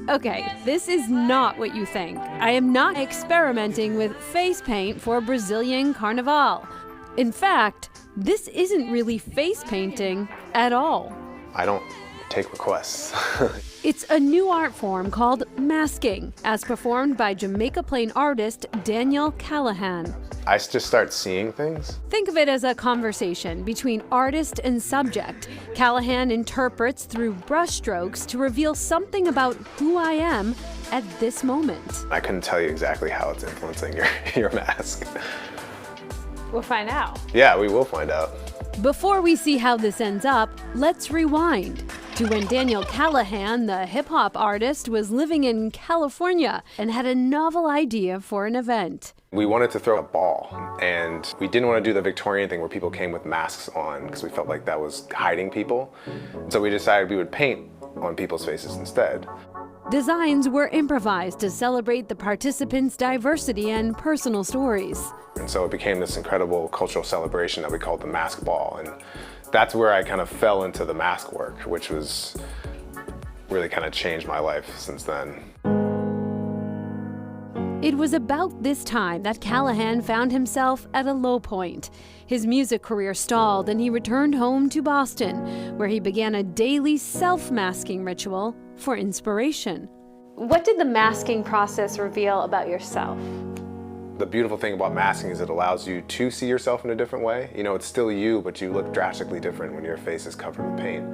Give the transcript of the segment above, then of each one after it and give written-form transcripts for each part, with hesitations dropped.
Okay, this is not what you think. I am not experimenting with face paint for Brazilian Carnival. In fact, this isn't really face painting at all. I don't take requests. It's a new art form called masking, as performed by Jamaica Plain artist Daniel Callahan. I just start seeing things. Think of it as a conversation between artist and subject. Callahan interprets through brushstrokes to reveal something about who I am at this moment. I couldn't tell you exactly how it's influencing your mask. We'll find out. Yeah, we will find out. Before we see how this ends up, let's rewind to when Daniel Callahan, the hip-hop artist, was living in California and had a novel idea for an event. We wanted to throw a ball, and we didn't want to do the Victorian thing where people came with masks on because we felt like that was hiding people. So we decided we would paint on people's faces instead. Designs were improvised to celebrate the participants' diversity and personal stories. And so it became this incredible cultural celebration that we called the Mask Ball. And that's where I kind of fell into the mask work, which was really kind of changed my life since then. It was about this time that Callahan found himself at a low point. His music career stalled and he returned home to Boston, where he began a daily self-masking ritual for inspiration. What did the masking process reveal about yourself? The beautiful thing about masking is it allows you to see yourself in a different way. You know, it's still you, but you look drastically different when your face is covered with paint.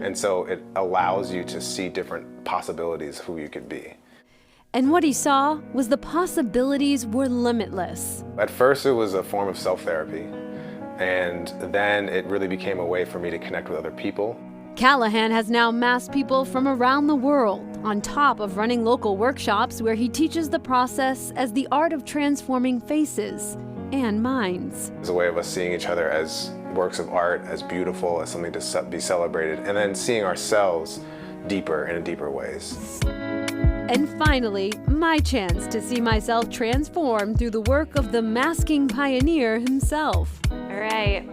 And so it allows you to see different possibilities of who you could be. And what he saw was the possibilities were limitless. At first it was a form of self-therapy, and then it really became a way for me to connect with other people. Callahan has now masked people from around the world, on top of running local workshops where he teaches the process as the art of transforming faces and minds. It's a way of us seeing each other as works of art, as beautiful, as something to be celebrated, and then seeing ourselves deeper in deeper ways. And finally, my chance to see myself transformed through the work of the masking pioneer himself. All right.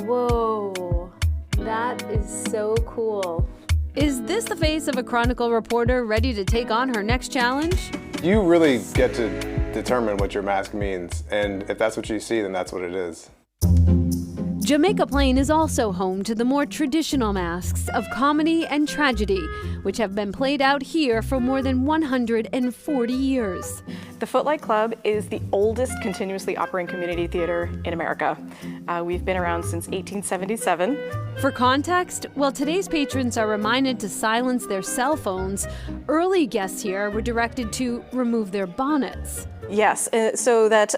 Whoa, that is so cool. Is this the face of a Chronicle reporter ready to take on her next challenge? You really get to determine what your mask means, and if that's what you see, then that's what it is. Jamaica Plain is also home to the more traditional masks of comedy and tragedy, which have been played out here for more than 140 years. The Footlight Club is the oldest continuously operating community theater in America. We've been around since 1877. For context, while today's patrons are reminded to silence their cell phones, early guests here were directed to remove their bonnets. Yes, so that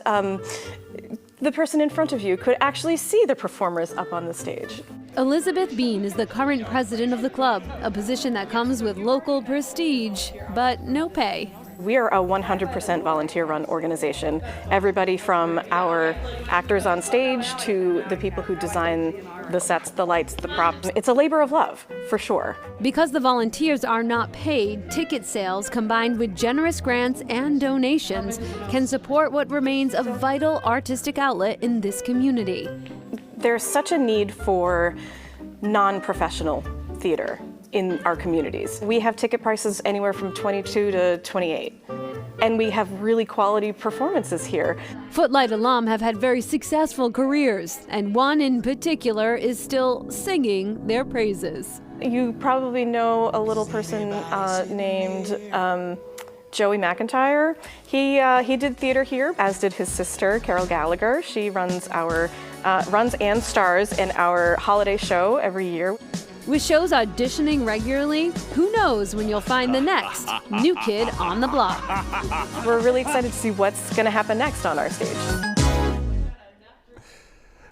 the person in front of you could actually see the performers up on the stage. Elizabeth Bean is the current president of the club, a position that comes with local prestige, but no pay. We are a 100% volunteer-run organization. Everybody from our actors on stage to the people who design the sets, the lights, the props. It's a labor of love, for sure. Because the volunteers are not paid, ticket sales combined with generous grants and donations can support what remains a vital artistic outlet in this community. There's such a need for non-professional theater in our communities. We have ticket prices anywhere from $22 to $28, and we have really quality performances here. Footlight alum have had very successful careers, and one in particular is still singing their praises. You probably know a little person named Joey McIntyre. He did theater here, as did his sister, Carol Gallagher. She runs and stars in our holiday show every year. With shows auditioning regularly, who knows when you'll find the next new kid on the block. We're really excited to see what's going to happen next on our stage.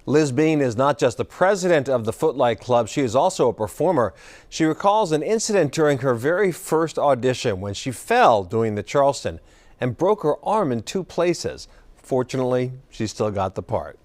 Liz Bean is not just the president of the Footlight Club, she is also a performer. She recalls an incident during her very first audition when she fell doing the Charleston and broke her arm in 2 places. Fortunately, she still got the part.